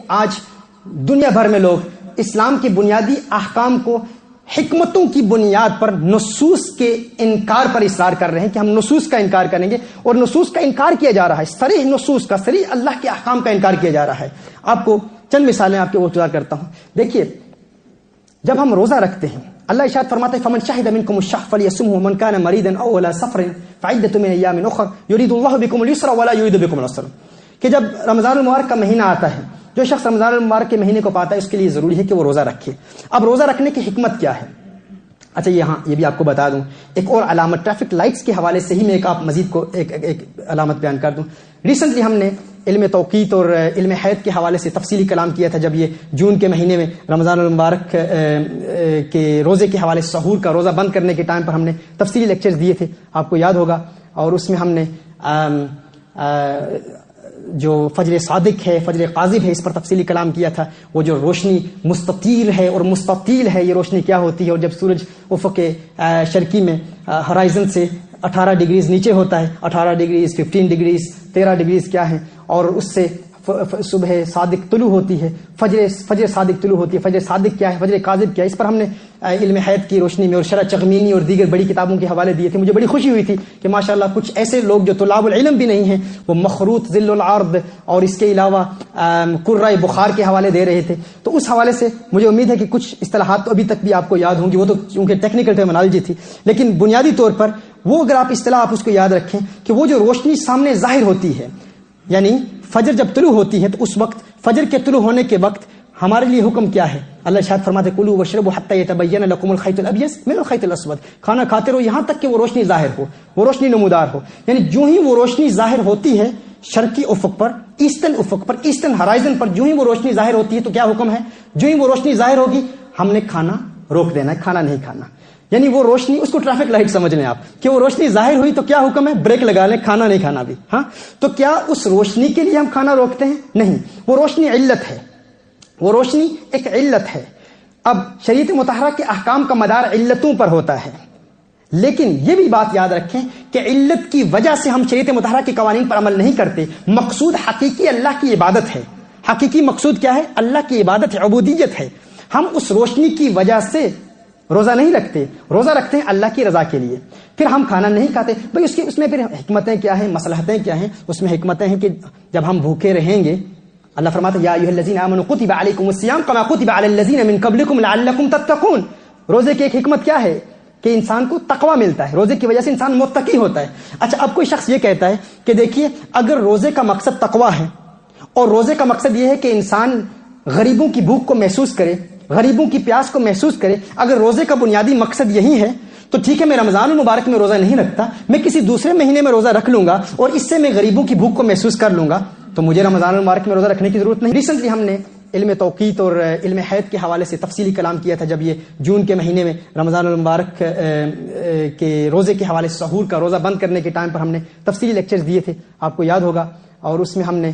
آج دنیا بھر میں لوگ اسلام کے بنیادی احکام کو حکمتوں کی بنیاد پر نصوص کے انکار پر اصرار کر رہے ہیں کہ ہم نصوص کا انکار کریں گے، اور نصوص کا انکار کیا جا رہا ہے، صریح نصوص کا، صریح اللہ کے احکام کا انکار کیا جا رہا ہے۔ آپ کو چند مثالیں آپ کے گزار کرتا ہوں۔ دیکھیے، جب ہم روزہ رکھتے ہیں، اللہ ارشاد فرماتا ہے فمن شہد منکم الشهر فلیصمه ومن كان مريضا او على سفر فعدة من ایام اخر يريد الله بكم اليسر ولا يريد بكم العسر، کہ جب رمضان المبارک کا مہینہ آتا ہے، جو شخص رمضان المبارک کے مہینے کو پاتا ہے اس کے لیے ضروری ہے کہ وہ روزہ رکھے۔ اب روزہ رکھنے کی حکمت کیا ہے؟ اچھا، یہاں یہ بھی آپ کو بتا دوں، ایک اور علامت ٹریفک لائٹس کے حوالے سے ہی میں ایک آپ مزید کو ایک علامت بیان کر دوں۔ ریسنٹلی ہم نے علم توقیت اور علم حیض کے حوالے سے تفصیلی کلام کیا تھا، جب یہ جون کے مہینے میں رمضان المبارک کے روزے کے حوالے سے سحور کا روزہ بند کرنے کے ٹائم پر ہم نے تفصیلی لیکچرز دیے تھے، آپ کو یاد ہوگا، اور اس میں ہم نے جو فجر صادق ہے، فجر قاذب ہے، اس پر تفصیلی کلام کیا تھا۔ وہ جو روشنی مستطیر ہے اور مستطیل ہے، یہ روشنی کیا ہوتی ہے، اور جب سورج افق شرقی میں ہرائزن سے 18 ڈگریز نیچے ہوتا ہے، 18 ڈگریز، 15 ڈگریز، 13 ڈگریز کیا ہے، اور اس سے صبح صادق طلوع ہوتی ہے، فجر صادق طلوع ہوتی ہے۔ فجر صادق کیا ہے، فجر کاذب کیا ہے، اس پر ہم نے علم حیض کی روشنی میں اور شرح چغمینی اور دیگر بڑی کتابوں کے حوالے دیے تھے۔ مجھے بڑی خوشی ہوئی تھی کہ ماشاءاللہ کچھ ایسے لوگ جو طلاب العلم بھی نہیں ہیں، وہ مخروط ذل العرض اور اس کے علاوہ قرۂ بخار کے حوالے دے رہے تھے۔ تو اس حوالے سے مجھے امید ہے کہ کچھ اصطلاحات تو ابھی تک بھی آپ کو یاد ہوں گی، وہ تو چونکہ ٹیکنیکل ٹرمینالوجی تھی، لیکن بنیادی طور پر وہ اگر آپ اصطلاح آپ اس کو یاد رکھیں کہ وہ جو روشنی سامنے ظاہر ہوتی ہے، یعنی فجر جب طلوع ہوتی ہے تو اس وقت، فجر کے طلوع ہونے کے وقت ہمارے لیے حکم کیا ہے؟ اللہ ارشاد فرماتے ہیں کلوا واشربوا حتى يتبين لكم الخيط الابيض من الخيط الاسود، کھانا کھاتے رہو یہاں تک کہ وہ روشنی ظاہر ہو، وہ روشنی نمودار ہو۔ یعنی جو ہی وہ روشنی ظاہر ہوتی ہے شرقی افق پر، ایسٹرن افق پر، ایسٹرن ہرائزن پر، جو ہی وہ روشنی ظاہر ہوتی ہے تو کیا حکم ہے؟ جو ہی وہ روشنی ظاہر ہوگی ہم نے کھانا روک دینا ہے، کھانا نہیں کھانا۔ یعنی وہ روشنی، اس کو ٹریفک لائٹ سمجھ لیں آپ، کہ وہ روشنی ظاہر ہوئی تو کیا حکم ہے؟ بریک لگا لیں، کھانا نہیں کھانا بھی۔ ہاں، تو کیا اس روشنی کے لیے ہم کھانا روکتے ہیں؟ نہیں، وہ روشنی علت ہے، وہ روشنی ایک علت ہے۔ اب شریعت مطہرہ کے احکام کا مدار علتوں پر ہوتا ہے، لیکن یہ بھی بات یاد رکھیں کہ علت کی وجہ سے ہم شریعت مطہرہ کے قوانین پر عمل نہیں کرتے۔ مقصود حقیقی اللہ کی عبادت ہے۔ حقیقی مقصود کیا ہے؟ اللہ کی عبادت ہے، عبودیت ہے۔ ہم اس روشنی کی وجہ سے روزہ نہیں رکھتے، روزہ رکھتے ہیں اللہ کی رضا کے لیے۔ پھر ہم کھانا نہیں کھاتے، بھئی اس میں پھر حکمتیں کیا ہیں، مصلحتیں کیا ہیں؟ اس میں حکمتیں ہیں کہ جب ہم بھوکے رہیں گے، اللہ فرماتا ہے یا ایھا الذین آمنوا کتب علیکم الصیام کما کتب علی الذین من قبلکم لعلکم تتقون۔ روزے کی ایک حکمت کیا ہے؟ کہ انسان کو تقوی ملتا ہے، روزے کی وجہ سے انسان متقی ہوتا ہے۔ اچھا، اب کوئی شخص یہ کہتا ہے کہ دیکھیے اگر روزے کا مقصد تقوی ہے، اور روزے کا مقصد یہ ہے کہ انسان غریبوں کی بھوک کو محسوس کرے، غریبوں کی پیاس کو محسوس کرے، اگر روزے کا بنیادی مقصد یہی ہے تو ٹھیک ہے، میں رمضان المبارک میں روزہ نہیں رکھتا، میں کسی دوسرے مہینے میں روزہ رکھ لوں گا اور اس سے میں غریبوں کی بھوک کو محسوس کر لوں گا، تو مجھے رمضان المبارک میں روزہ رکھنے کی ضرورت نہیں۔ ریسنٹلی ہم نے علم توقیت اور علم حیض کے حوالے سے تفصیلی کلام کیا تھا، جب یہ جون کے مہینے میں رمضان المبارک کے روزے کے حوالے سے سحور کا روزہ بند کرنے کے ٹائم پر ہم نے تفصیلی لیکچرز دیے تھے، آپ کو یاد ہوگا، اور اس میں ہم نے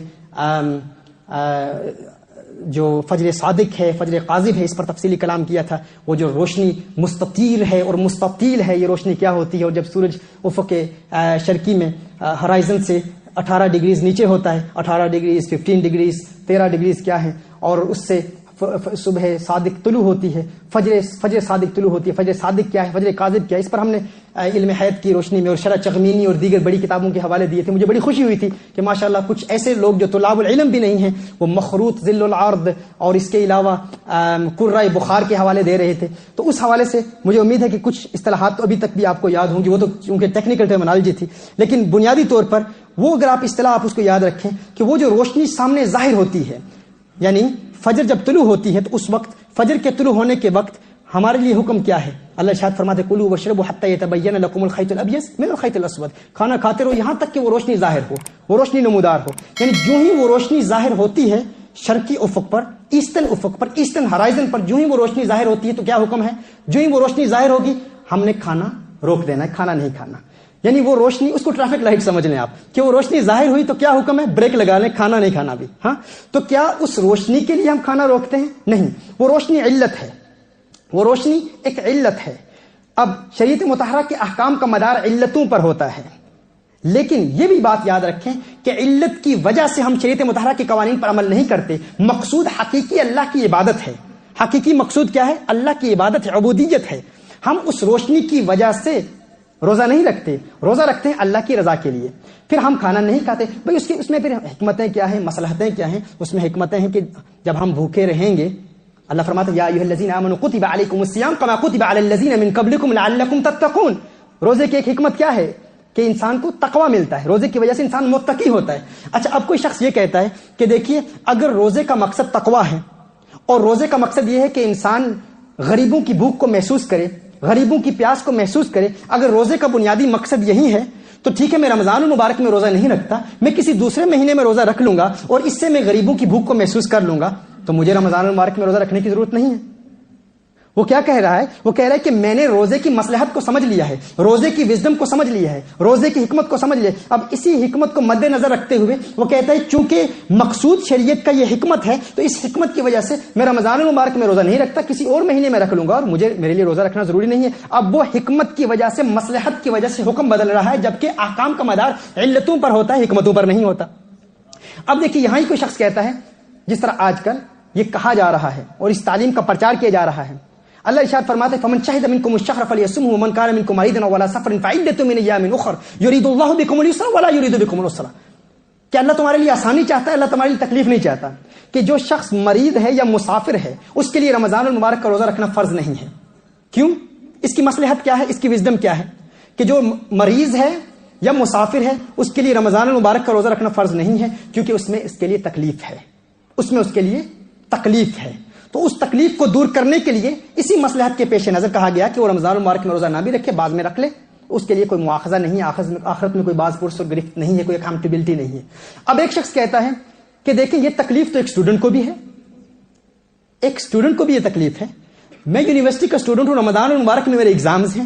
جو فجر صادق ہے، فجر قاذب ہے، اس پر تفصیلی کلام کیا تھا۔ وہ جو روشنی مستطیر ہے اور مستطیل ہے، یہ روشنی کیا ہوتی ہے، اور جب سورج افق شرقی میں ہرائزن سے 18 ڈگریز نیچے ہوتا ہے، 18 ڈگریز، 15 ڈگریز، 13 ڈگریز کیا ہے، اور اس سے صبح صادق طلوع ہوتی ہے، فجر صادق طلوع ہوتی ہے۔ فجر صادق کیا ہے، فجر کاذب کیا ہے، اس پر ہم نے علم حیض کی روشنی میں اور شرح چغمینی اور دیگر بڑی کتابوں کے حوالے دیے تھے۔ مجھے بڑی خوشی ہوئی تھی کہ ماشاءاللہ کچھ ایسے لوگ جو طلاب العلم بھی نہیں ہیں، وہ مخروط ذل العرض اور اس کے علاوہ قرۂ بخار کے حوالے دے رہے تھے۔ تو اس حوالے سے مجھے امید ہے کہ کچھ اصطلاحات تو ابھی تک بھی آپ کو یاد ہوں گی، وہ تو چونکہ ٹیکنیکل ٹرمینالوجی تھی، لیکن بنیادی طور پر وہ اگر آپ اصطلاح آپ اس کو یاد رکھیں کہ وہ جو روشنی سامنے ظاہر ہوتی ہے، یعنی فجر جب طلوع ہوتی ہے تو اس وقت، فجر کے طلوع ہونے کے وقت ہمارے لیے حکم کیا ہے؟ اللہ ارشاد فرماتے ہیں کلوا واشربوا حتى يتبين لكم الخيط الابيض من الخيط الاسود، کھانا کھاتے رہو یہاں تک کہ وہ روشنی ظاہر ہو، وہ روشنی نمودار ہو۔ یعنی جو ہی وہ روشنی ظاہر ہوتی ہے شرقی افق پر، ایسٹرن افق پر، ایسٹرن ہرائزن پر، جو ہی وہ روشنی ظاہر ہوتی ہے تو کیا حکم ہے؟ جو ہی وہ روشنی ظاہر ہوگی ہم نے کھانا روک دینا ہے، کھانا نہیں کھانا۔ یعنی وہ روشنی، اس کو ٹریفک لائٹ سمجھ لیں آپ، کہ وہ روشنی ظاہر ہوئی تو کیا حکم ہے؟ بریک لگا لیں، کھانا نہیں کھانا بھی۔ ہاں، تو کیا اس روشنی کے لیے ہم کھانا روکتے ہیں؟ نہیں، وہ روشنی علت ہے، وہ روشنی ایک علت ہے۔ اب شریعت مطہرہ کے احکام کا مدار علتوں پر ہوتا ہے، لیکن یہ بھی بات یاد رکھیں کہ علت کی وجہ سے ہم شریعت مطہرہ کے قوانین پر عمل نہیں کرتے. مقصود حقیقی اللہ کی عبادت ہے. حقیقی مقصود کیا ہے؟ اللہ کی عبادت ہے، عبودیت ہے. ہم اس روشنی کی وجہ سے روزہ نہیں رکھتے، روزہ رکھتے ہیں اللہ کی رضا کے لیے. پھر ہم کھانا نہیں کھاتے. بھئی اس میں پھر حکمتیں کیا ہیں، مصلحتیں کیا ہیں؟ اس میں حکمتیں ہیں کہ جب ہم بھوکے رہیں گے، اللہ فرماتا ہے یا ایھا الذین آمنوا کتب علیکم الصیام کما کتب علی الذین من قبلکم لعلکم تتقون. روزے کی ایک حکمت کیا ہے کہ انسان کو تقوی ملتا ہے، روزے کی وجہ سے انسان متقی ہوتا ہے. اچھا، اب کوئی شخص یہ کہتا ہے کہ دیکھیے اگر روزے کا مقصد تقوی ہے اور روزے کا مقصد یہ ہے کہ انسان غریبوں کی بھوک کو محسوس کرے، غریبوں کی پیاس کو محسوس کرے، اگر روزے کا بنیادی مقصد یہی ہے تو ٹھیک ہے، میں رمضان المبارک میں روزہ نہیں رکھتا، میں کسی دوسرے مہینے میں روزہ رکھ لوں گا اور اس سے میں غریبوں کی بھوک کو محسوس کر لوں گا، تو مجھے رمضان المبارک میں روزہ رکھنے کی ضرورت نہیں ہے. وہ کیا کہہ رہا ہے؟ وہ کہہ رہا ہے کہ میں نے روزے کی مصلحت کو سمجھ لیا ہے، روزے کی وزڈم کو سمجھ لیا ہے، روزے کی حکمت کو سمجھ لیا. اب اسی حکمت کو مد نظر رکھتے ہوئے وہ کہتا ہے چونکہ مقصود شریعت کا یہ حکمت ہے تو اس حکمت کی وجہ سے میں رمضان المبارک میں روزہ نہیں رکھتا، کسی اور مہینے میں رکھ لوں گا اور میرے لیے روزہ رکھنا ضروری نہیں ہے. اب وہ حکمت کی وجہ سے، مصلحت کی وجہ سے حکم بدل رہا ہے، جبکہ احکام کا مدار علتوں پر ہوتا ہے، حکمتوں پر نہیں ہوتا. اب دیکھیے یہاں ہی کوئی شخص کہتا ہے، جس طرح آج کل یہ کہا جا رہا ہے اور اس تعلیم کا پرچار کیا جا رہا ہے، اللہ ارشاد فرماتے ہیں فمن شهد منكم الشهر فليصمه ومن كان منكم مريضا ولا سفر فعدة من ايام اخر يريد الله بكم اليسر ولا يريد بكم العسر. کہ اللہ تمہارے لیے آسانی چاہتا ہے، اللہ تمہارے لیے تکلیف نہیں چاہتا. کہ جو شخص مریض ہے یا مسافر ہے اس کے لیے رمضان المبارک کا روزہ رکھنا فرض نہیں ہے. کیوں؟ اس کی مصلحت کیا ہے، اس کی وزڈم کیا ہے کہ جو مریض ہے یا مسافر ہے اس کے لیے رمضان المبارک کا روزہ رکھنا فرض نہیں ہے، کیونکہ اس میں اس کے لیے تکلیف ہے، اس میں اس کے لیے تکلیف ہے. تو اس تکلیف کو دور کرنے کے لیے اسی مصلحت کے پیش نظر کہا گیا کہ وہ رمضان المبارک میں روزہ نہ بھی رکھے، بعد میں رکھ لے، اس کے لیے کوئی مواخذہ نہیں ہے، آخرت میں کوئی باز پرس اور گرفت نہیں ہے، کوئی اکاؤنٹیبلٹی نہیں ہے. اب ایک شخص کہتا ہے کہ دیکھیں یہ تکلیف تو ایک اسٹوڈنٹ کو بھی ہے، ایک اسٹوڈنٹ کو بھی یہ تکلیف ہے. میں یونیورسٹی کا اسٹوڈنٹ ہوں، رمضان المبارک میں میرے ایگزامز ہیں،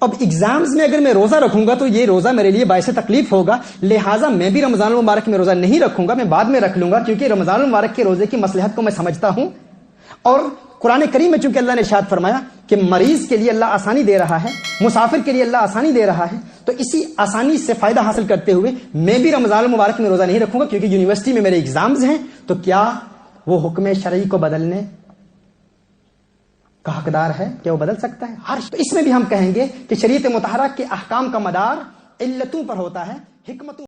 اب ایگزامز میں اگر میں روزہ رکھوں گا تو یہ روزہ میرے لیے باعث تکلیف ہوگا، لہٰذا میں بھی رمضان المبارک میں روزہ نہیں رکھوں گا، میں بعد میں رکھ لوں گا، کیونکہ رمضان المبارک کے روزے کی مصلحت کو میں سمجھتا ہوں. اور قرآن کریم میں چونکہ اللہ نے ارشاد فرمایا کہ مریض کے لیے اللہ آسانی دے رہا ہے، مسافر کے لیے اللہ آسانی دے رہا ہے، تو اسی آسانی سے فائدہ حاصل کرتے ہوئے میں بھی رمضان المبارک میں روزہ نہیں رکھوں گا، کیونکہ یونیورسٹی میں میرے ایگزامز ہیں. تو کیا وہ حکم شرعی کو بدلنے کا حقدار ہے؟ کیا وہ بدل سکتا ہے؟ تو اس میں بھی ہم کہیں گے کہ شریعت مطہرہ کے احکام کا مدار علتوں پر ہوتا ہے، حکمتوں